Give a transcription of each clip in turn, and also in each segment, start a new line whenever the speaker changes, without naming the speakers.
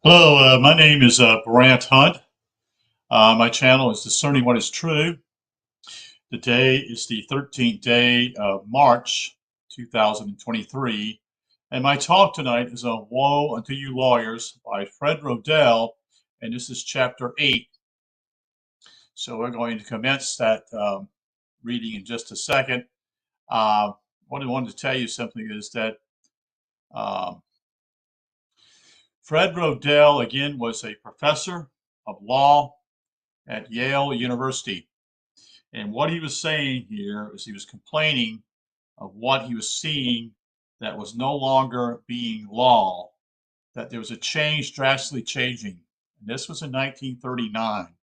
Hello, my name is Brant Hunt. My channel is Discerning What is True. Today is the 13th day of March 2023, and my talk tonight is on Woe Unto You Lawyers by Fred Rodell, and this is chapter 8. So we're going to commence that reading in just a second. What I wanted to tell you simply is that um, Fred Rodell, again, was a professor of law at Yale University. And what he was saying here is he was complaining of what he was seeing that was no longer being law, that there was a change drastically changing. And this was in 1939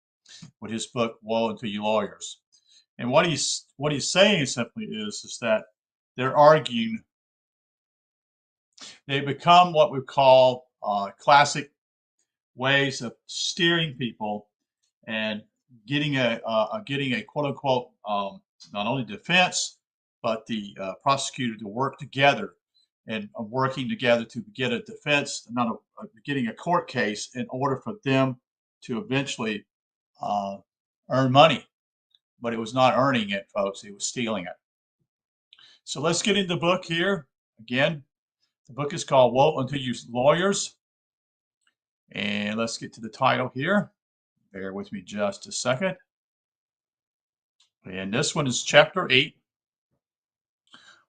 with his book, Woe Unto You Lawyers. And what he's saying simply is that they're arguing, they become what we call classic ways of steering people and getting a quote unquote not only defense but the prosecutor to work together and working together to get a defense, getting a court case in order for them to eventually uh, earn money. But it was not earning it, folks. It was stealing it. So let's get into the book here. Again, the book is called Woe Unto You Lawyers. And let's get to the title here. Bear with me just a second. And this one is chapter 8.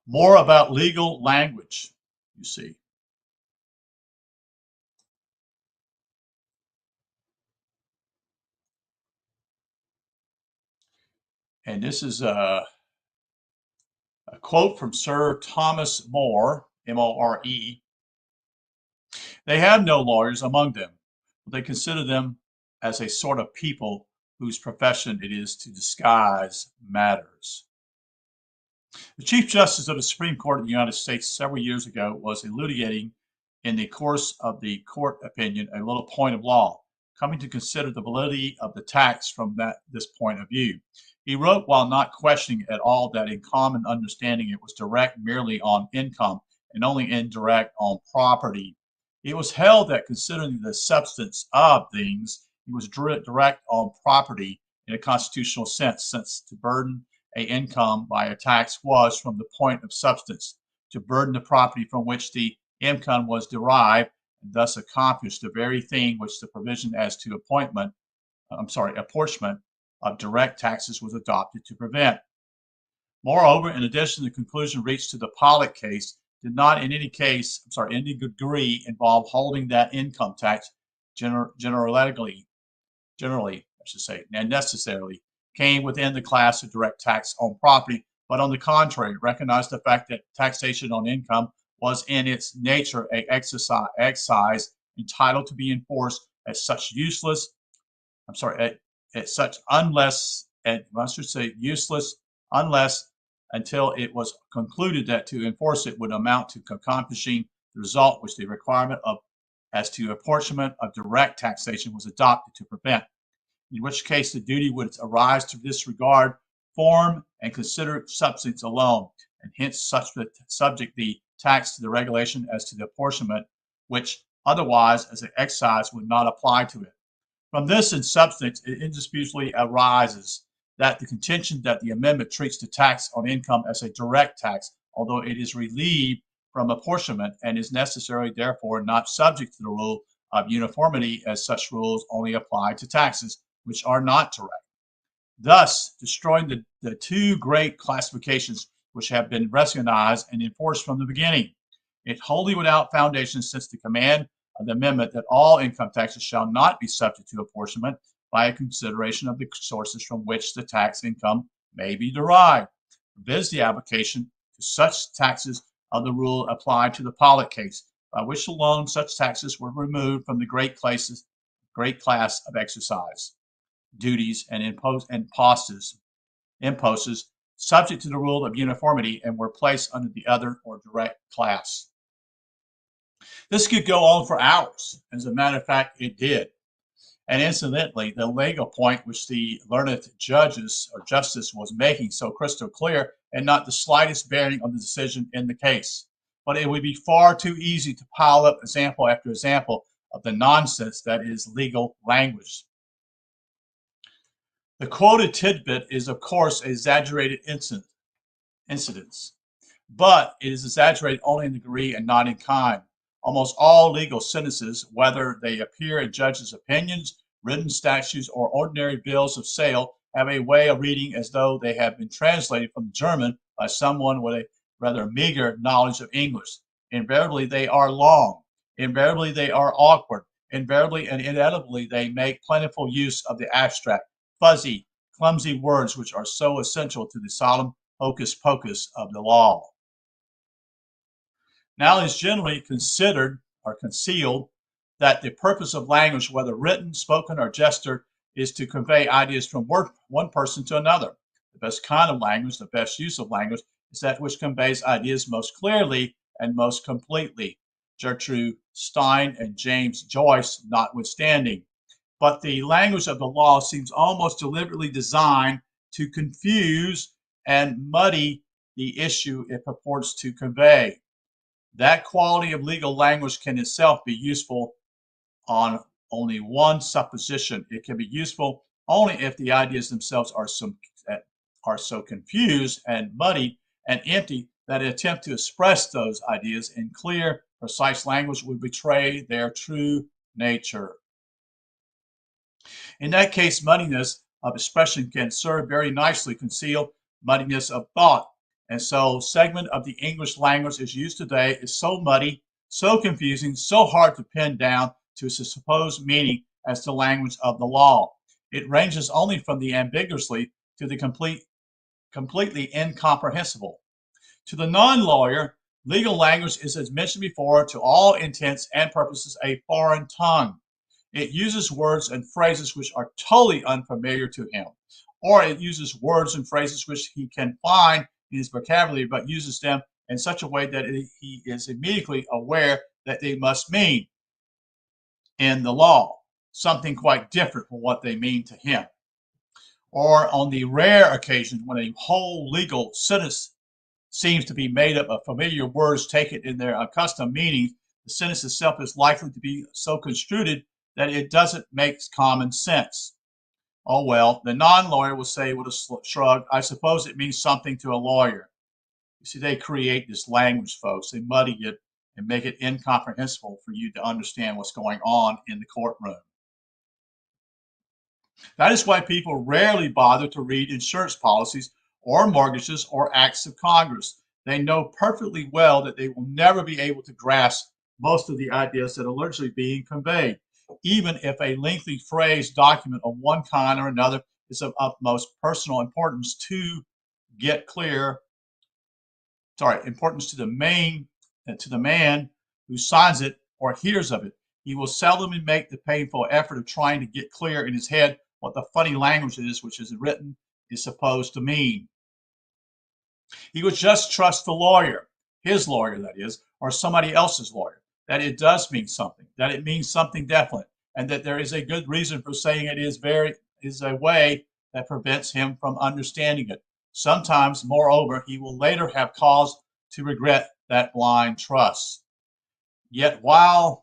More about legal language, you see. And this is a quote from Sir Thomas More, M-O-R-E. They have no lawyers among them, but they consider them as a sort of people whose profession it is to disguise matters. The Chief Justice of the Supreme Court of the United States several years ago was elucidating in the course of the court opinion a little point of law, coming to consider the validity of the tax from this point of view. He wrote, while not questioning at all that in common understanding it was direct merely on income and only indirect on property. It was held that considering the substance of things, it was direct on property in a constitutional sense, since to burden a income by a tax was, from the point of substance, to burden the property from which the income was derived, and thus accomplish the very thing which the provision as to apportionment of direct taxes was adopted to prevent. Moreover, in addition, the conclusion reached to the Pollock case did not in any degree involve holding that income tax generally, and necessarily came within the class of direct tax on property, but on the contrary, recognized the fact that taxation on income was in its nature a excise entitled to be enforced as such useless, useless unless until it was concluded that to enforce it would amount to accomplishing the result which the requirement of as to apportionment of direct taxation was adopted to prevent, in which case the duty would arise to disregard form and consider substance alone, and hence subject the tax to the regulation as to the apportionment, which otherwise as an excise would not apply to it. From this in substance, it indisputably arises that the contention that the amendment treats the tax on income as a direct tax, although it is relieved from apportionment and is necessarily, therefore, not subject to the rule of uniformity, as such rules only apply to taxes which are not direct, thus destroying the two great classifications which have been recognized and enforced from the beginning. It wholly without foundation, since the command of the amendment that all income taxes shall not be subject to apportionment by a consideration of the sources from which the tax income may be derived, forbids the application to such taxes of the rule applied to the Pollock case, by which alone such taxes were removed from the great class of exercise, duties, and imposts subject to the rule of uniformity, and were placed under the other or direct class. This could go on for hours. As a matter of fact, it did. And incidentally, the legal point which the learned justice was making so crystal clear and not the slightest bearing on the decision in the case. But it would be far too easy to pile up example after example of the nonsense that is legal language. The quoted tidbit is, of course, exaggerated incidents, but it is exaggerated only in degree and not in kind. Almost all legal sentences, whether they appear in judges' opinions, written statutes, or ordinary bills of sale, have a way of reading as though they have been translated from German by someone with a rather meager knowledge of English. Invariably, they are long. Invariably, they are awkward. Invariably and inevitably, they make plentiful use of the abstract, fuzzy, clumsy words which are so essential to the solemn hocus pocus of the law. Now it is generally considered or concealed that the purpose of language, whether written, spoken, or gestured, is to convey ideas from one person to another. The best kind of language, the best use of language, is that which conveys ideas most clearly and most completely. Gertrude Stein and James Joyce notwithstanding. But the language of the law seems almost deliberately designed to confuse and muddy the issue it purports to convey. That quality of legal language can itself be useful on only one supposition. It can be useful only if the ideas themselves are so confused and muddy and empty that an attempt to express those ideas in clear, precise language would betray their true nature. In that case, muddiness of expression can serve very nicely conceal muddiness of thought. And so segment of the English language as used today is so muddy, so confusing, so hard to pin down to its supposed meaning as the language of the law. It ranges only from the ambiguously to the completely incomprehensible. To the non-lawyer, legal language is, as mentioned before, to all intents and purposes, a foreign tongue. It uses words and phrases which are totally unfamiliar to him, or it uses words and phrases which he can find in his vocabulary, but uses them in such a way that he is immediately aware that they must mean in the law something quite different from what they mean to him. Or on the rare occasion when a whole legal sentence seems to be made up of familiar words taken in their accustomed meaning, the sentence itself is likely to be so construed that it doesn't make common sense. Oh, well, the non-lawyer will say with a shrug, I suppose it means something to a lawyer. You see, they create this language, folks. They muddy it and make it incomprehensible for you to understand what's going on in the courtroom. That is why people rarely bother to read insurance policies or mortgages or acts of Congress. They know perfectly well that they will never be able to grasp most of the ideas that are largely being conveyed, even if a lengthy phrase document of one kind or another is of utmost personal importance to get clear, importance to the man who signs it or hears of it. He will seldomly make the painful effort of trying to get clear in his head what the funny language is which is written is supposed to mean. He would just trust the lawyer, his lawyer that is, or somebody else's lawyer, that it does mean something, that it means something definite, and that there is a good reason for saying it is a way that prevents him from understanding it. Sometimes, moreover, he will later have cause to regret that blind trust. Yet why,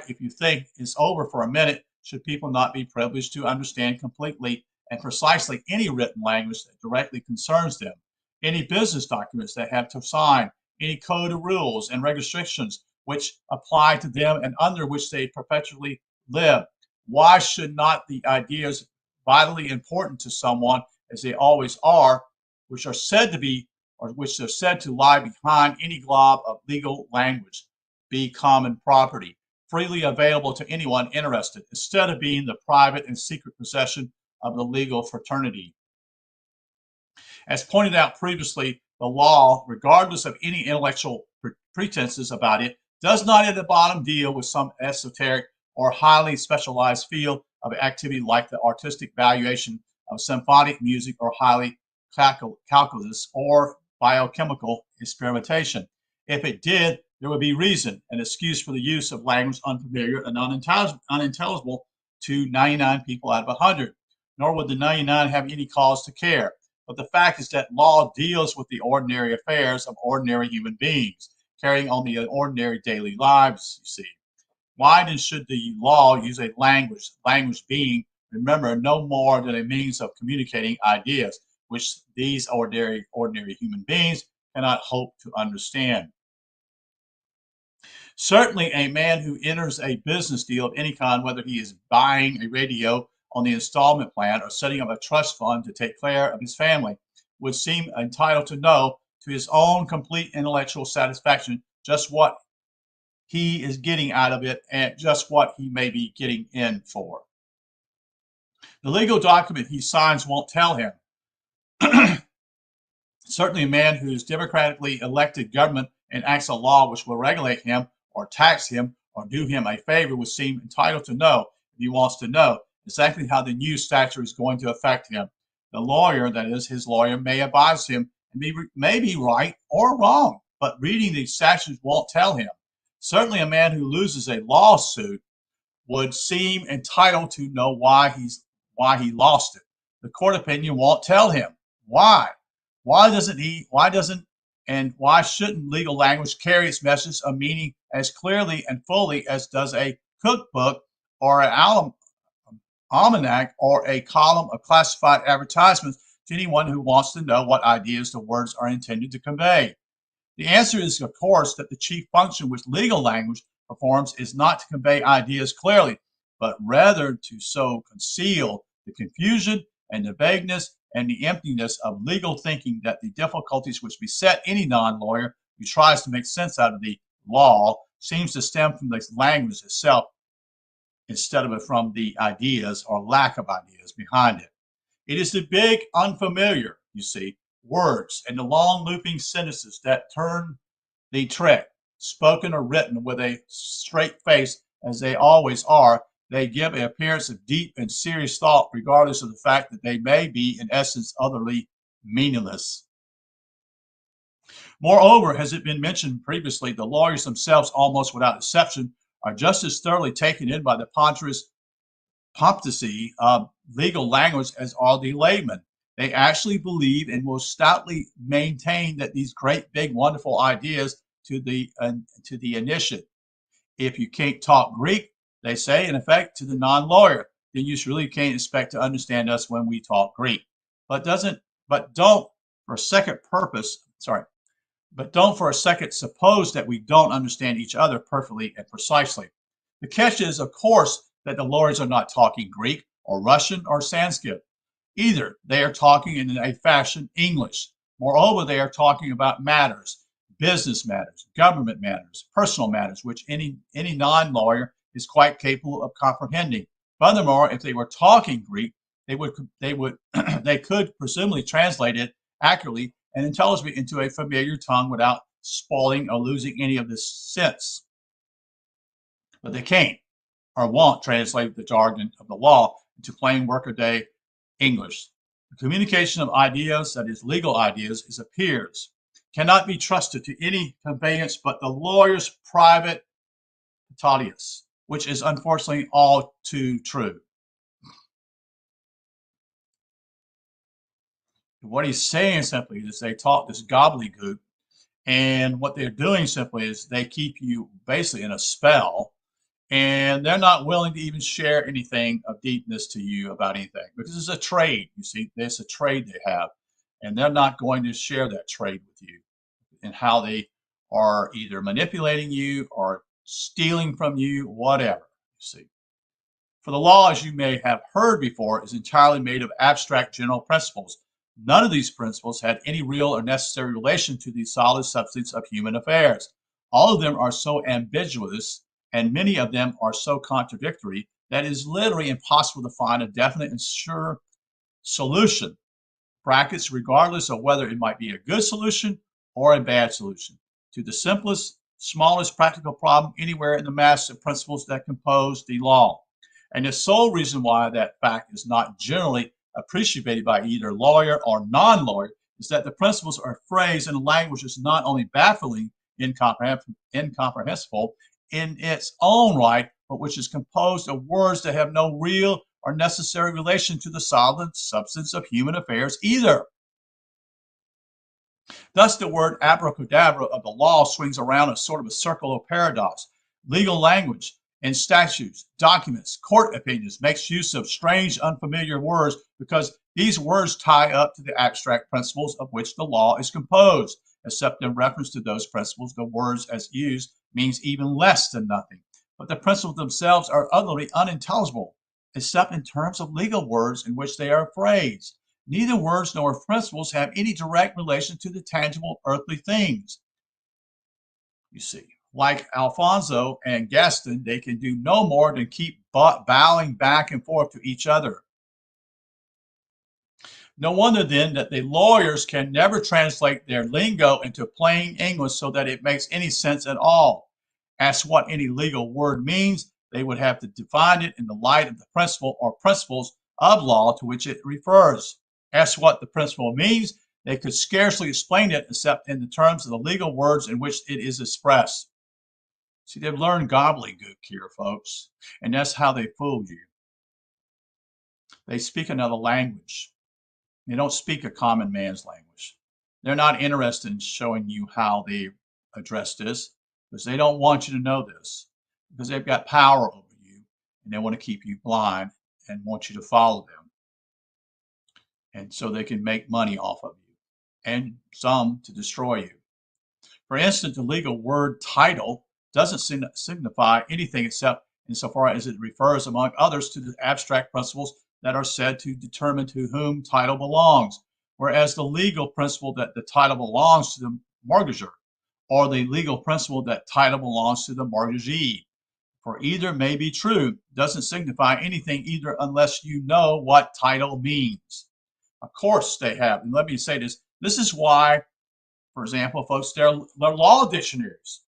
if you think it's over for a minute, should people not be privileged to understand completely and precisely any written language that directly concerns them, any business documents they have to sign, any code of rules and restrictions which apply to them and under which they perpetually live? Why should not the ideas vitally important to someone, as they always are, which are said to be, or which are said to lie behind any glob of legal language, be common property, freely available to anyone interested, instead of being the private and secret possession of the legal fraternity? As pointed out previously, the law, regardless of any intellectual pretenses about it, does not at the bottom deal with some esoteric or highly specialized field of activity like the artistic valuation of symphonic music or highly calculus or biochemical experimentation. If it did, there would be reason and excuse for the use of language unfamiliar and unintelligible to 99 people out of 100, nor would the 99 have any cause to care. But the fact is that law deals with the ordinary affairs of ordinary human beings, carrying on the ordinary daily lives, you see. Why then should the law use a language? Language being, remember, no more than a means of communicating ideas, which these ordinary human beings cannot hope to understand. Certainly, a man who enters a business deal of any kind, whether he is buying a radio on the installment plan or setting up a trust fund to take care of his family, would seem entitled to know to his own complete intellectual satisfaction just what he is getting out of it and just what he may be getting in for. The legal document he signs won't tell him. Certainly, a man whose democratically elected government enacts a law which will regulate him or tax him or do him a favor would seem entitled to know, if he wants to know, exactly how the new statute is going to affect him. The lawyer, that is, his lawyer, may advise him and may be right or wrong, but reading the statutes won't tell him. Certainly, a man who loses a lawsuit would seem entitled to know why he lost it. The court opinion won't tell him why. Why shouldn't legal language carry its message of meaning as clearly and fully as does a cookbook or an almanac or a column of classified advertisements to anyone who wants to know what ideas the words are intended to convey? The answer is, of course, that the chief function which legal language performs is not to convey ideas clearly, but rather to so conceal the confusion and the vagueness and the emptiness of legal thinking that the difficulties which beset any non-lawyer who tries to make sense out of the law seems to stem from the language itself instead of from the ideas or lack of ideas behind it. It is the big unfamiliar, you see, words and the long looping sentences that turn the trick, spoken or written with a straight face as they always are. They give an appearance of deep and serious thought, regardless of the fact that they may be, in essence, utterly meaningless. Moreover, as it been mentioned previously, the lawyers themselves, almost without exception, are just as thoroughly taken in by the pomposity of legal language as are the laymen. They actually believe and will stoutly maintain that these great, big, wonderful ideas to the initiate. If you can't talk Greek, they say, in effect, to the non-lawyer, then you really can't expect to understand us when we talk Greek. But don't for a second suppose that we don't understand each other perfectly and precisely. The catch is, of course, that the lawyers are not talking Greek or Russian or Sanskrit. Either they are talking in a fashion English. Moreover, they are talking about matters, business matters, government matters, personal matters, which any non-lawyer is quite capable of comprehending. Furthermore, if they were talking Greek, they could presumably translate it accurately and intelligibly into a familiar tongue without spoiling or losing any of the sense. But they can't or won't translate the jargon of the law into plain workaday English. The communication of ideas, that is legal ideas, cannot be trusted to any conveyance but the lawyer's private potatius, which is unfortunately all too true. What he's saying simply is they talk this gobbledygook, and what they're doing simply is they keep you basically in a spell, and they're not willing to even share anything of deepness to you about anything, because it's a trade. You see, there's a trade they have, and they're not going to share that trade with you and how they are either manipulating you or stealing from you, whatever, you see. For the law, as you may have heard before, is entirely made of abstract general principles. None of these principles had any real or necessary relation to the solid substance of human affairs. All of them are so ambiguous, and many of them are so contradictory, that it is literally impossible to find a definite and sure solution, brackets, regardless of whether it might be a good solution or a bad solution, to the smallest practical problem anywhere in the mass of principles that compose the law. And the sole reason why that fact is not generally appreciated by either lawyer or non-lawyer is that the principles are phrased in a language that's not only baffling, incomprehensible in its own right, but which is composed of words that have no real or necessary relation to the solid substance of human affairs either. Thus, the word abracadabra of the law swings around a sort of a circle of paradox. Legal language In statutes, documents, court opinions makes use of strange, unfamiliar words because these words tie up to the abstract principles of which the law is composed. Except in reference to those principles, the words as used means even less than nothing. But the principles themselves are utterly unintelligible, except in terms of legal words in which they are phrased. Neither words nor principles have any direct relation to the tangible earthly things. You see, like Alfonso and Gaston, they can do no more than keep bowing back and forth to each other. No wonder then that the lawyers can never translate their lingo into plain English so that it makes any sense at all. As what any legal word means, they would have to define it in the light of the principle or principles of law to which it refers. As what the principle means, they could scarcely explain it except in the terms of the legal words in which it is expressed. See, they've learned gobbledygook here, folks, and that's how they fooled you. They speak another language. They don't speak a common man's language. They're not interested in showing you how they address this because they don't want you to know this, because they've got power over you and they want to keep you blind and want you to follow them. And so they can make money off of you and some to destroy you. For instance, the legal word title doesn't signify anything except insofar as it refers, among others, to the abstract principles that are said to determine to whom title belongs, whereas the legal principle that the title belongs to the mortgager, or the legal principle that title belongs to the mortgagee. For either may be true, doesn't signify anything either unless you know what title means. Of course they have, and let me say this, this is why, for example, folks, there are law dictionaries.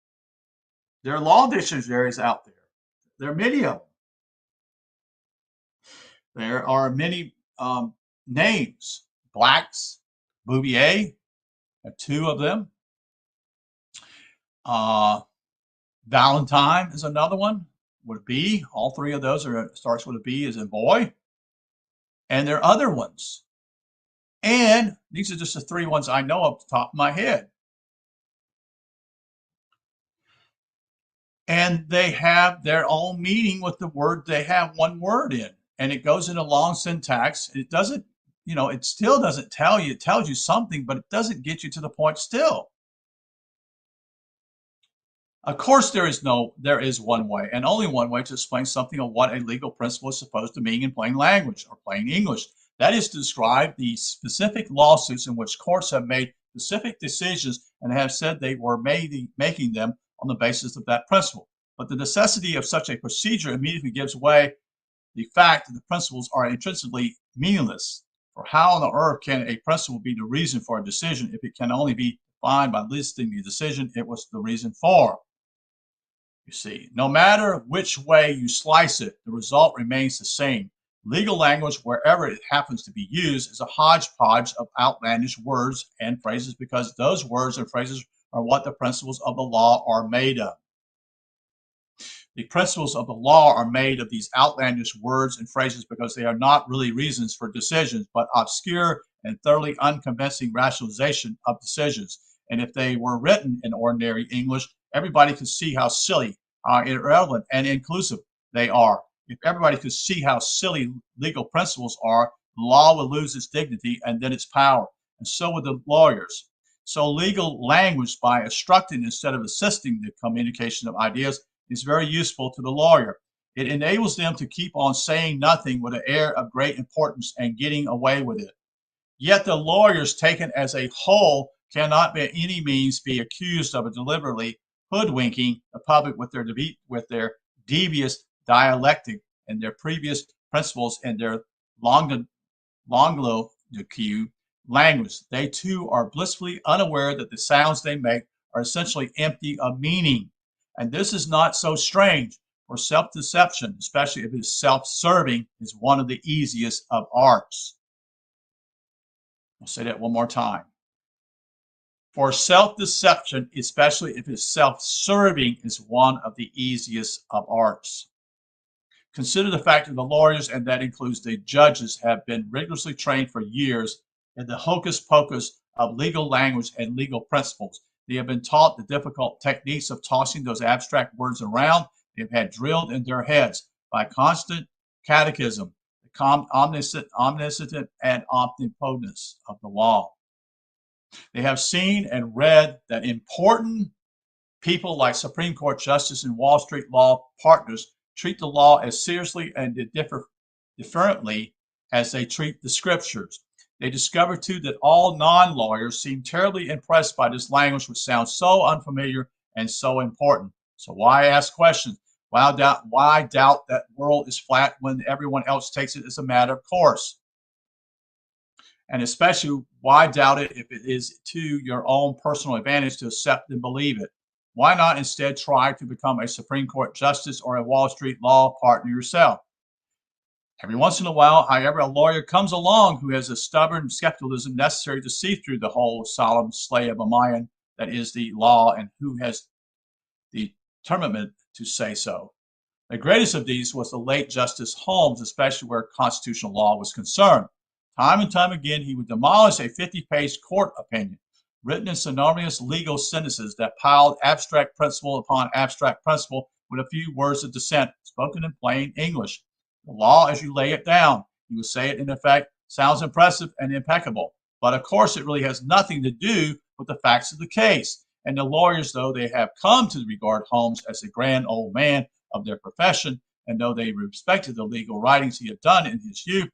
There are law dictionaries out there. There are many of them. There are many names. Black's, Bouvier, two of them. Valentine is another one. Would be. All three of those are starts with a B as in boy. And there are other ones. And these are just the three ones I know off the top of my head. And they have their own meaning with the word they have one word in. And it goes in a long syntax. It doesn't, it still doesn't tell you. It tells you something, but it doesn't get you to the point still. Of course, there is one way and only one way to explain something of what a legal principle is supposed to mean in plain language or plain English. That is to describe the specific lawsuits in which courts have made specific decisions and have said they were making them on the basis of that principle. But the necessity of such a procedure immediately gives way the fact that the principles are intrinsically meaningless. For how on the earth can a principle be the reason for a decision if it can only be defined by listing the decision it was the reason for? You see, no matter which way you slice it, the result remains the same. Legal language, wherever it happens to be used, is a hodgepodge of outlandish words and phrases because those words and phrases are what the principles of the law are made of. The principles of the law are made of these outlandish words and phrases because they are not really reasons for decisions, but obscure and thoroughly unconvincing rationalization of decisions. And if they were written in ordinary English, everybody could see how silly, irrelevant, and inclusive they are. If everybody could see how silly legal principles are, the law would lose its dignity and then its power, and so would the lawyers. So legal language, by obstructing instead of assisting the communication of ideas, is very useful to the lawyer. It enables them to keep on saying nothing with an air of great importance and getting away with it. Yet the lawyers, taken as a whole, cannot by any means be accused of deliberately hoodwinking the public with their devious dialectic and their previous principles and their Langlois language. They too are blissfully unaware that the sounds they make are essentially empty of meaning. And this is not so strange, for self-deception, especially if it is self-serving, is one of the easiest of arts. I'll say that one more time. For self-deception, especially if it's self-serving, is one of the easiest of arts. Consider the fact that the lawyers, and that includes the judges, have been rigorously trained for years in the hocus pocus of legal language and legal principles. They have been taught the difficult techniques of tossing those abstract words around. they've had drilled in their heads by constant catechism, the omniscient and omnipotence of the law. They have seen and read that important people like Supreme Court Justice and Wall Street law partners treat the law as seriously and differently as they treat the scriptures. They discover too that all non-lawyers seem terribly impressed by this language, which sounds so unfamiliar and so important. So why ask questions? Why doubt that world is flat when everyone else takes it as a matter of course? And especially, why doubt it if it is to your own personal advantage to accept and believe it? Why not instead try to become a Supreme Court justice or a Wall Street law partner yourself? Every once in a while, however, a lawyer comes along who has a stubborn skepticism necessary to see through the whole solemn slay of a Mayan that is the law, and who has the temperament to say so. The greatest of these was the late Justice Holmes, especially where constitutional law was concerned. Time and time again, he would demolish a 50-page court opinion, written in synonymous legal sentences that piled abstract principle upon abstract principle with a few words of dissent, spoken in plain English. The law as you lay it down, he would say it in effect, sounds impressive and impeccable. But of course, it really has nothing to do with the facts of the case. And the lawyers, though they have come to regard Holmes as a grand old man of their profession, and though they respected the legal writings he had done in his youth,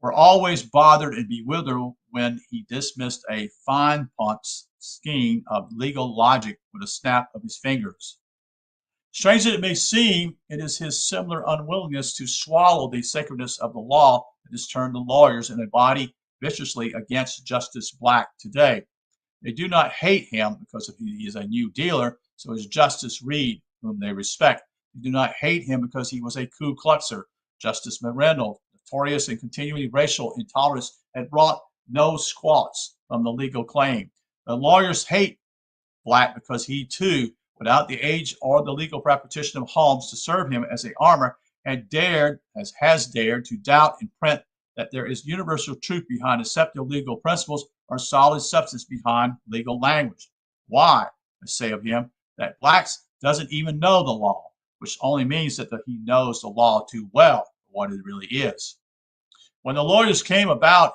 were always bothered and bewildered when he dismissed a fine-punched scheme of legal logic with a snap of his fingers. Strange as it may seem, it is his similar unwillingness to swallow the sacredness of the law that has turned the lawyers in a body viciously against Justice Black today. They do not hate him because he is a new dealer, so is Justice Reed, whom they respect. They do not hate him because he was a Ku Kluxer. Justice McReynolds, notorious and continually racial intolerance, had brought no squats from the legal claim. The lawyers hate Black because he too, without the age or the legal repetition of Holmes to serve him as an armor, has dared to doubt in print that there is universal truth behind accepted legal principles or solid substance behind legal language. Why? I say of him that Blacks doesn't even know the law, which only means that he knows the law too well for what it really is. When the lawyers came about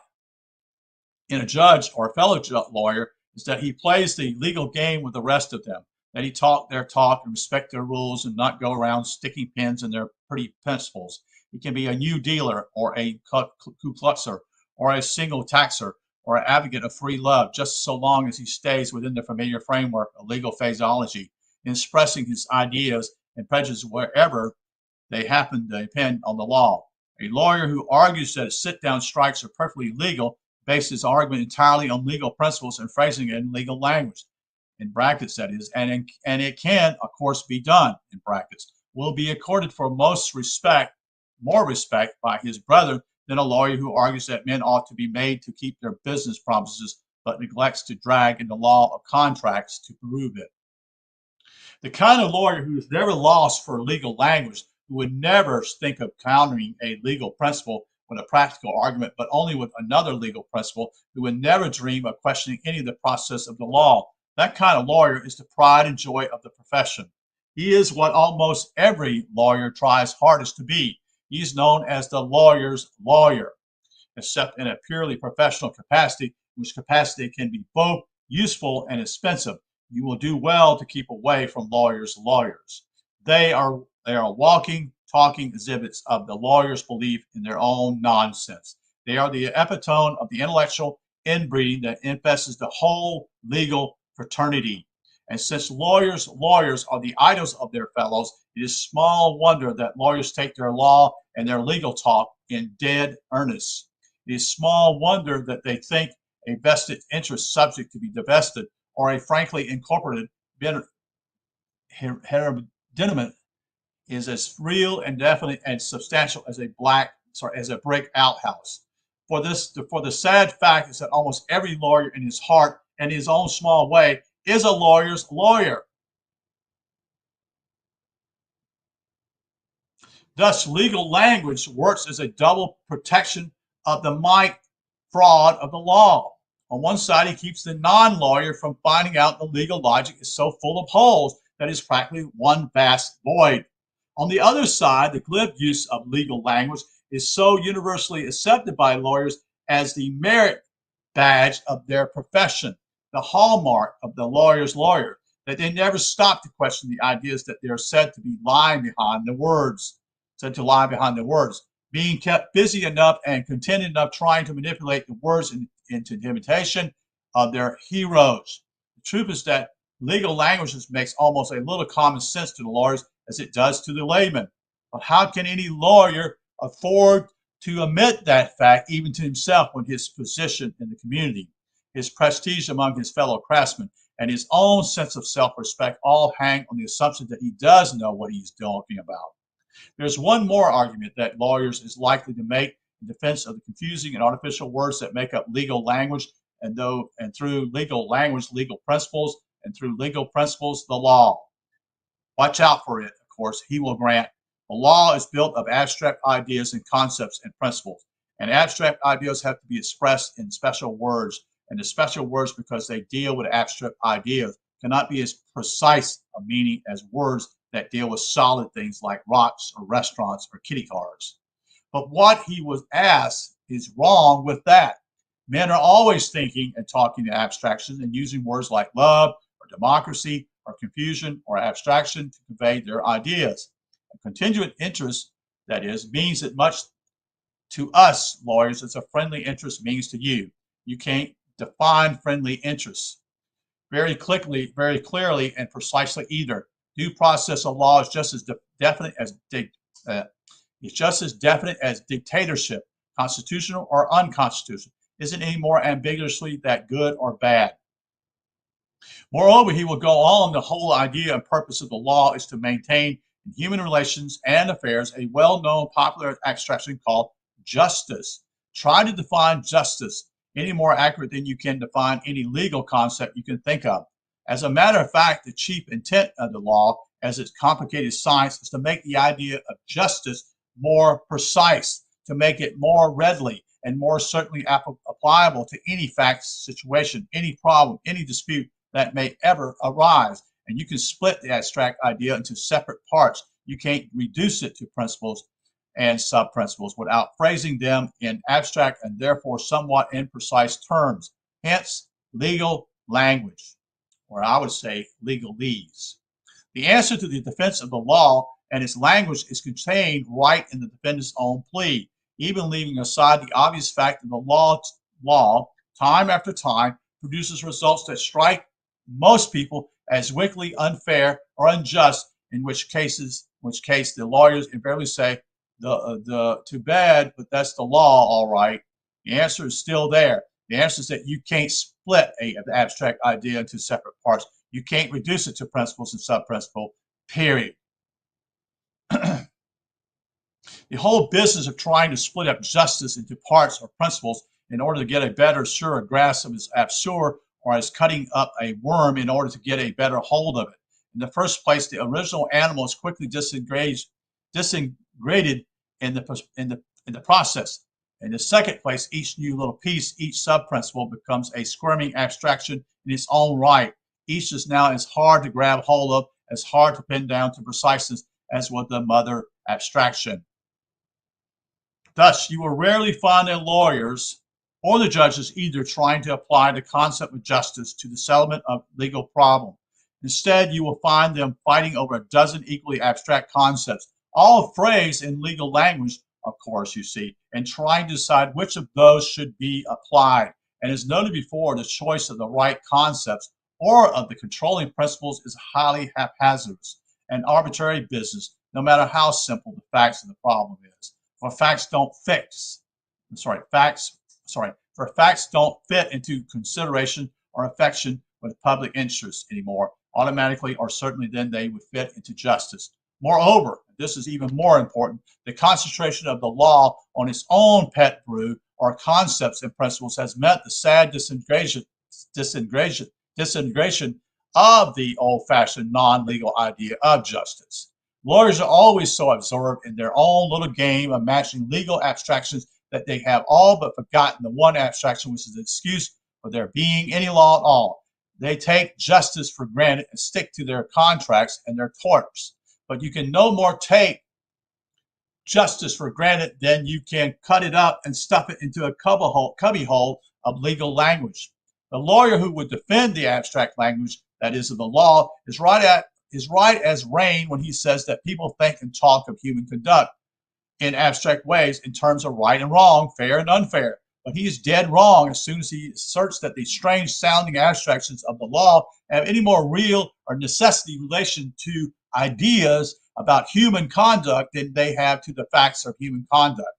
in a judge or a fellow lawyer, is that he plays the legal game with the rest of them, that he talk their talk and respect their rules and not go around sticking pins in their pretty principles. He can be a new dealer or a Ku Kluxer or a single taxer or an advocate of free love, just so long as he stays within the familiar framework of legal phraseology, expressing his ideas and prejudices wherever they happen to depend on the law. A lawyer who argues that sit-down strikes are perfectly legal bases his argument entirely on legal principles and phrasing it in legal language, in brackets that is, and it can, of course, be done in brackets, will be accorded for more respect by his brother than a lawyer who argues that men ought to be made to keep their business promises but neglects to drag in the law of contracts to prove it. The kind of lawyer who is never lost for legal language, who would never think of countering a legal principle with a practical argument, but only with another legal principle, who would never dream of questioning any of the process of the law. That kind of lawyer is the pride and joy of the profession. He is what almost every lawyer tries hardest to be. He is known as the lawyer's lawyer, except in a purely professional capacity, which capacity can be both useful and expensive. You will do well to keep away from lawyers' lawyers. They are walking, talking exhibits of the lawyer's belief in their own nonsense. They are the epitome of the intellectual inbreeding that infests the whole legal fraternity. And since lawyers are the idols of their fellows, it is small wonder that lawyers take their law and their legal talk in dead earnest. It is small wonder that they think a vested interest subject to be divested, or a frankly incorporated hereditament is as real and definite and substantial as a brick outhouse. For the sad fact is that almost every lawyer in his heart and his own small way is a lawyer's lawyer. Thus, legal language works as a double protection of the might fraud of the law. On one side, he keeps the non-lawyer from finding out the legal logic is so full of holes that is practically one vast void. On the other side, the glib use of legal language is so universally accepted by lawyers as the merit badge of their profession, the hallmark of the lawyer's lawyer, that they never stop to question the ideas that they are said to be lying behind the words, being kept busy enough and contented enough trying to manipulate the words into the imitation of their heroes. The truth is that legal language makes almost a little common sense to the lawyers as it does to the layman. But how can any lawyer afford to admit that fact even to himself when his position in the community, his prestige among his fellow craftsmen, and his own sense of self-respect all hang on the assumption that he does know what he's talking about? There's one more argument that lawyers is likely to make in defense of the confusing and artificial words that make up legal language, and through legal language, legal principles, and through legal principles, the law. Watch out for it, of course, he will grant. The law is built of abstract ideas and concepts and principles, and abstract ideas have to be expressed in special words, and the special words, because they deal with abstract ideas, cannot be as precise a meaning as words that deal with solid things like rocks or restaurants or kitty cars. But what he was asked is wrong with that. Men are always thinking and talking in abstractions and using words like love or democracy or confusion or abstraction to convey their ideas. A contingent interest, that is, means as much to us lawyers as a friendly interest means to you. You can't define friendly interests very clearly and precisely either. Due process of law is just as definite as dictatorship, constitutional or unconstitutional. Isn't any more ambiguously that good or bad? Moreover, he will go on, the whole idea and purpose of the law is to maintain in human relations and affairs a well-known popular abstraction called justice. Try to define justice any more accurate than you can define any legal concept you can think of. As a matter of fact, the chief intent of the law, as its complicated science, is to make the idea of justice more precise, to make it more readily and more certainly applicable to any fact, situation, any problem, any dispute that may ever arise. And you can split the abstract idea into separate parts. You can't reduce it to principles and sub-principles without phrasing them in abstract and therefore somewhat imprecise terms. Hence, legal language, or I would say legalese. The answer to the defense of the law and its language is contained right in the defendant's own plea, even leaving aside the obvious fact that the law, time after time, produces results that strike most people as wickedly unfair or unjust, in which case the lawyers invariably say, too bad, but that's the law, all right. The answer is still there. The answer is that you can't split an abstract idea into separate parts. You can't reduce it to principles and sub-principles, period. The whole business of trying to split up justice into parts or principles in order to get a better, surer grasp of is absurd, or as cutting up a worm in order to get a better hold of it. In the first place, the original animal is quickly disintegrated in the process. In the second place, each new little piece, each sub-principle becomes a squirming abstraction in its own right. Each is now as hard to grab hold of, as hard to pin down to preciseness as was the mother abstraction. Thus, you will rarely find the lawyers or the judges either trying to apply the concept of justice to the settlement of legal problem. Instead, you will find them fighting over a dozen equally abstract concepts, all phrased in legal language, of course, you see, and trying to decide which of those should be applied. And as noted before, the choice of the right concepts or of the controlling principles is highly haphazardous and arbitrary business, no matter how simple the facts of the problem is. For facts don't fit into consideration or affection with public interest anymore, automatically or certainly then they would fit into justice. Moreover, this is even more important, the concentration of the law on its own pet brew or concepts and principles has meant the sad disintegration of the old-fashioned non-legal idea of justice. Lawyers are always so absorbed in their own little game of matching legal abstractions that they have all but forgotten the one abstraction which is the excuse for there being any law at all. they take justice for granted and stick to their contracts and their torts. But you can no more take justice for granted than you can cut it up and stuff it into a cubbyhole of legal language. The lawyer who would defend the abstract language, that is of the law, is right as rain when he says that people think and talk of human conduct in abstract ways in terms of right and wrong, fair and unfair. But he is dead wrong as soon as he asserts that the strange sounding abstractions of the law have any more real or necessity relation to ideas about human conduct than they have to the facts of human conduct.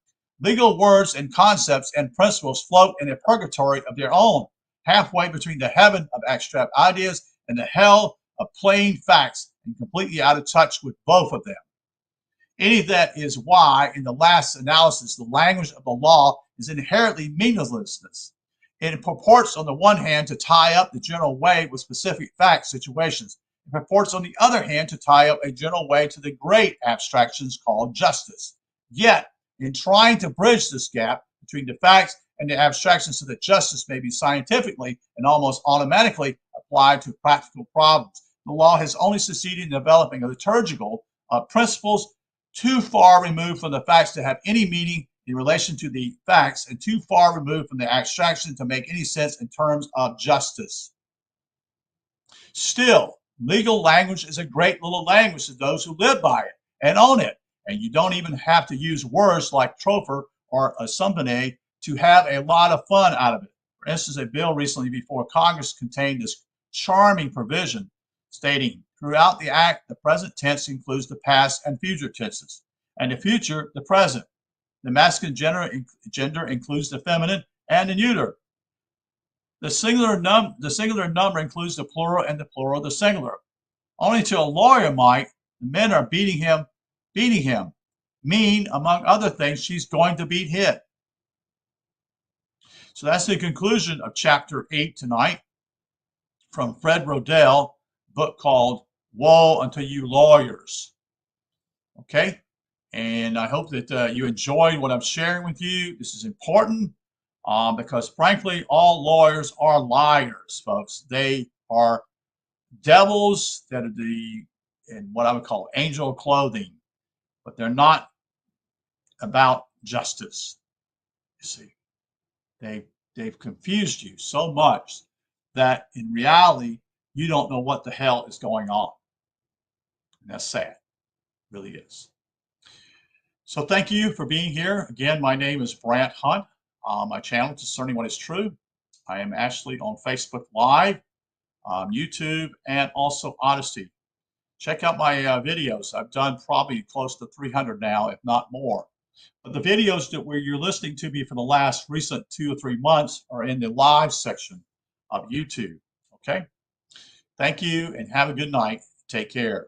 Legal words and concepts and principles float in a purgatory of their own, halfway between the heaven of abstract ideas and the hell of plain facts, and completely out of touch with both of them. Any of that is why, in the last analysis, the language of the law is inherently meaninglessness. It purports, on the one hand, to tie up the general way with specific fact situations. It purports, on the other hand, to tie up a general way to the great abstractions called justice. Yet, in trying to bridge this gap between the facts and the abstractions so that justice may be scientifically and almost automatically applied to practical problems, the law has only succeeded in developing a liturgical principles too far removed from the facts to have any meaning in relation to the facts and too far removed from the abstraction to make any sense in terms of justice. Still, legal language is a great little language to those who live by it and own it, and you don't even have to use words like trofer or assumpene to have a lot of fun out of it. For instance, a bill recently before Congress contained this charming provision stating, throughout the act, the present tense includes the past and future tenses, and the future, the present. The masculine gender includes the feminine and the neuter. The singular number includes the plural and the plural the singular. Only to a lawyer might, the men are beating him, mean, among other things, she's going to beat him. So that's the conclusion of chapter 8 tonight from Fred Rodell, book called Woe Unto You Lawyers. Okay, and I hope that you enjoyed what I'm sharing with you. This is important because, frankly, all lawyers are liars, folks. They are devils that are in what I would call angel clothing, but they're not about justice. You see, they've confused you so much that in reality, you don't know what the hell is going on. And that's sad. It really is. So thank you for being here. Again, my name is Brant Hunt. My channel, Discerning What Is True. I am actually on Facebook Live, YouTube, and also Odyssey. Check out my videos. I've done probably close to 300 now, if not more. But the videos that you're listening to me for the last recent 2 or 3 months are in the live section of YouTube. Okay? Thank you and have a good night. Take care.